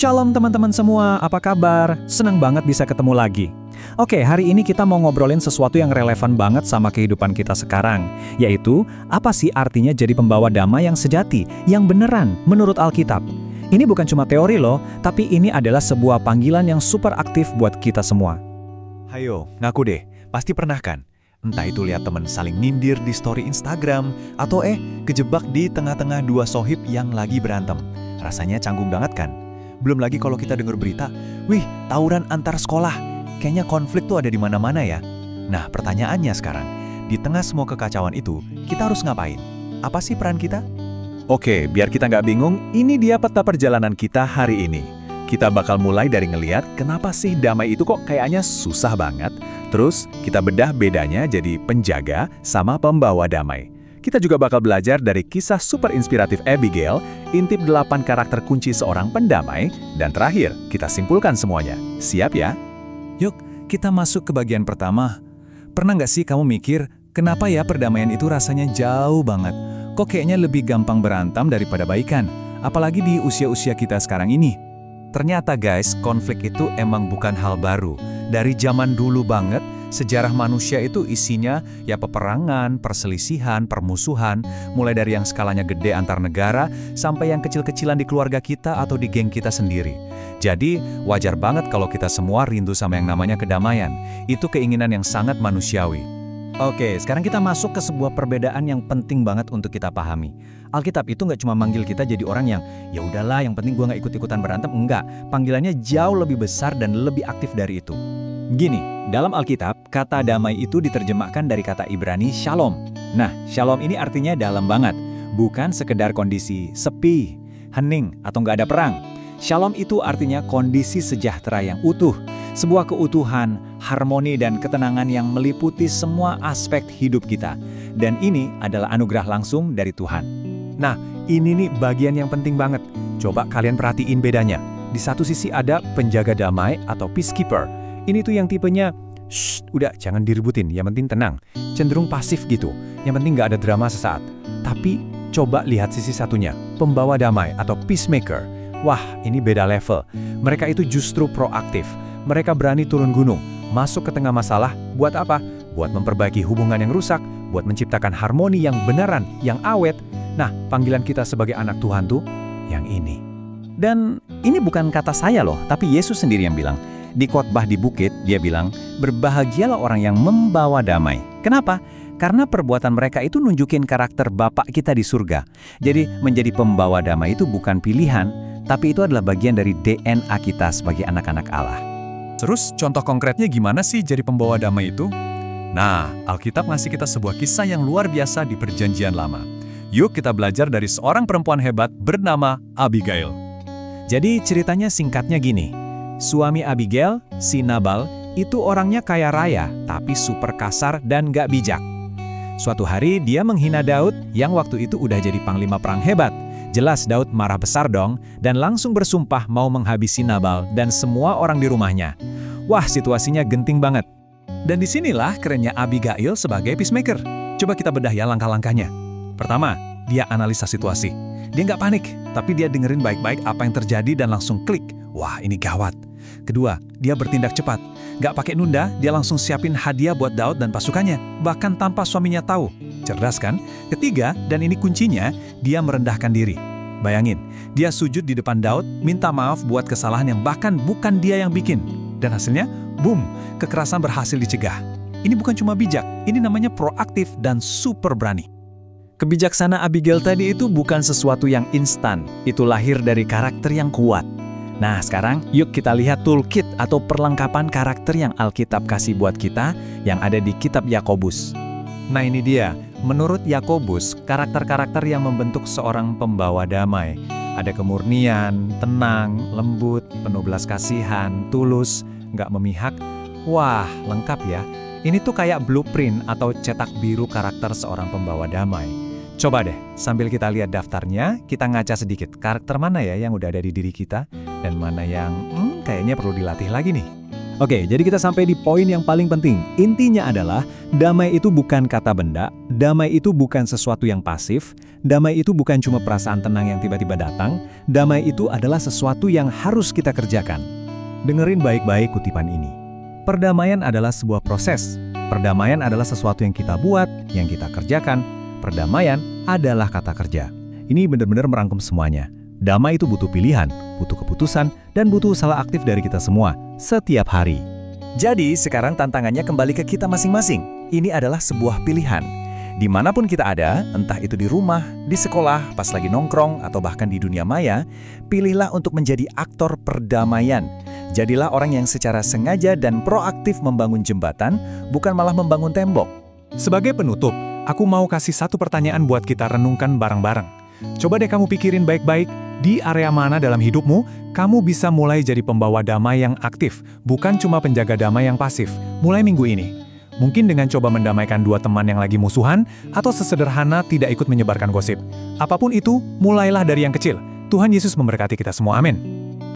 Shalom teman-teman semua, apa kabar? Senang banget bisa ketemu lagi. Oke, hari ini kita mau ngobrolin sesuatu yang relevan banget sama kehidupan kita sekarang, yaitu apa sih artinya jadi pembawa damai yang sejati, yang beneran menurut Alkitab. Ini bukan cuma teori loh, tapi ini adalah sebuah panggilan yang super aktif buat kita semua. Hayo, ngaku deh, pasti pernah kan? Entah itu lihat temen saling nyindir di story Instagram, atau kejebak di tengah-tengah dua sohib yang lagi berantem. Rasanya canggung banget kan? Belum lagi kalau kita dengar berita, wih, tawuran antar sekolah. Kayaknya konflik tuh ada di mana-mana ya. Nah, pertanyaannya sekarang, di tengah semua kekacauan itu, kita harus ngapain? Apa sih peran kita? Oke, biar kita nggak bingung, ini dia peta perjalanan kita hari ini. Kita bakal mulai dari ngeliat kenapa sih damai itu kok kayaknya susah banget. Terus, kita bedah bedanya jadi penjaga sama pembawa damai. Kita juga bakal belajar dari kisah super inspiratif Abigail, intip 8 karakter kunci seorang pendamai, dan terakhir, kita simpulkan semuanya. Siap ya? Yuk, kita masuk ke bagian pertama. Pernah nggak sih kamu mikir, kenapa ya perdamaian itu rasanya jauh banget? Kok kayaknya lebih gampang berantem daripada baikan? Apalagi di usia-usia kita sekarang ini. Ternyata guys, konflik itu emang bukan hal baru. Dari zaman dulu banget, sejarah manusia itu isinya ya peperangan, perselisihan, permusuhan, mulai dari yang skalanya gede antar negara, sampai yang kecil-kecilan di keluarga kita atau di geng kita sendiri. Jadi, wajar banget kalau kita semua rindu sama yang namanya kedamaian. Itu keinginan yang sangat manusiawi. Oke, sekarang kita masuk ke sebuah perbedaan yang penting banget untuk kita pahami. Alkitab itu nggak cuma manggil kita jadi orang yang, ya udahlah yang penting gua nggak ikut-ikutan berantem, enggak. Panggilannya jauh lebih besar dan lebih aktif dari itu. Gini, dalam Alkitab, kata damai itu diterjemahkan dari kata Ibrani shalom. Nah, shalom ini artinya dalam banget, bukan sekedar kondisi sepi, hening, atau nggak ada perang. Shalom itu artinya kondisi sejahtera yang utuh, sebuah keutuhan, harmoni, dan ketenangan yang meliputi semua aspek hidup kita. Dan ini adalah anugerah langsung dari Tuhan. Nah, ini nih bagian yang penting banget. Coba kalian perhatiin bedanya. Di satu sisi ada penjaga damai atau peacekeeper. Ini tuh yang tipenya, udah jangan diributin, yang penting tenang. Cenderung pasif gitu, yang penting nggak ada drama sesaat. Tapi coba lihat sisi satunya, pembawa damai atau peacemaker. Wah, ini beda level. Mereka itu justru proaktif. Mereka berani turun gunung, masuk ke tengah masalah. Buat apa? Buat memperbaiki hubungan yang rusak, buat menciptakan harmoni yang beneran, yang awet. Nah, panggilan kita sebagai anak Tuhan tuh yang ini. Dan ini bukan kata saya loh, tapi Yesus sendiri yang bilang. Di khotbah di bukit, dia bilang, berbahagialah orang yang membawa damai. Kenapa? Karena perbuatan mereka itu nunjukin karakter Bapak kita di surga. Jadi, menjadi pembawa damai itu bukan pilihan, tapi itu adalah bagian dari DNA kita sebagai anak-anak Allah. Terus, contoh konkretnya gimana sih jadi pembawa damai itu? Nah, Alkitab ngasih kita sebuah kisah yang luar biasa di Perjanjian Lama. Yuk kita belajar dari seorang perempuan hebat bernama Abigail. Jadi ceritanya singkatnya gini. Suami Abigail, si Nabal, itu orangnya kaya raya, tapi super kasar dan gak bijak. Suatu hari dia menghina Daud yang waktu itu udah jadi panglima perang hebat. Jelas Daud marah besar dong, dan langsung bersumpah mau menghabisi Nabal dan semua orang di rumahnya. Wah, situasinya genting banget. Dan disinilah kerennya Abigail sebagai peacemaker. Coba kita bedah ya langkah-langkahnya. Pertama, dia analisa situasi. Dia nggak panik, tapi dia dengerin baik-baik apa yang terjadi dan langsung klik. Wah, ini gawat. Kedua, dia bertindak cepat. Nggak pakai nunda, dia langsung siapin hadiah buat Daud dan pasukannya, bahkan tanpa suaminya tahu. Cerdas kan? Ketiga, dan ini kuncinya, dia merendahkan diri. Bayangin, dia sujud di depan Daud, minta maaf buat kesalahan yang bahkan bukan dia yang bikin. Dan hasilnya, boom, kekerasan berhasil dicegah. Ini bukan cuma bijak, ini namanya proaktif dan super berani. Kebijaksanaan Abigail tadi itu bukan sesuatu yang instan, itu lahir dari karakter yang kuat. Nah, sekarang yuk kita lihat toolkit atau perlengkapan karakter yang Alkitab kasih buat kita yang ada di kitab Yakobus. Nah, ini dia. Menurut Yakobus, karakter-karakter yang membentuk seorang pembawa damai. Ada kemurnian, tenang, lembut, penuh belas kasihan, tulus, nggak memihak. Wah, lengkap ya. Ini tuh kayak blueprint atau cetak biru karakter seorang pembawa damai. Coba deh, sambil kita lihat daftarnya, kita ngaca sedikit karakter mana ya yang udah ada di diri kita, dan mana yang kayaknya perlu dilatih lagi nih. Oke, jadi kita sampai di poin yang paling penting. Intinya adalah, damai itu bukan kata benda, damai itu bukan sesuatu yang pasif, damai itu bukan cuma perasaan tenang yang tiba-tiba datang, damai itu adalah sesuatu yang harus kita kerjakan. Dengerin baik-baik kutipan ini. Perdamaian adalah sebuah proses. Perdamaian adalah sesuatu yang kita buat, yang kita kerjakan. Perdamaian adalah kata kerja. Ini benar-benar merangkum semuanya. Damai itu butuh pilihan, butuh keputusan, dan butuh usaha aktif dari kita semua, setiap hari. Jadi, sekarang tantangannya kembali ke kita masing-masing. Ini adalah sebuah pilihan. Dimanapun kita ada, entah itu di rumah, di sekolah, pas lagi nongkrong, atau bahkan di dunia maya, pilihlah untuk menjadi aktor perdamaian. Jadilah orang yang secara sengaja dan proaktif membangun jembatan, bukan malah membangun tembok. Sebagai penutup, aku mau kasih satu pertanyaan buat kita renungkan bareng-bareng. Coba deh kamu pikirin baik-baik, di area mana dalam hidupmu, kamu bisa mulai jadi pembawa damai yang aktif, bukan cuma penjaga damai yang pasif, mulai minggu ini. Mungkin dengan coba mendamaikan dua teman yang lagi musuhan, atau sesederhana tidak ikut menyebarkan gosip. Apapun itu, mulailah dari yang kecil. Tuhan Yesus memberkati kita semua, amin.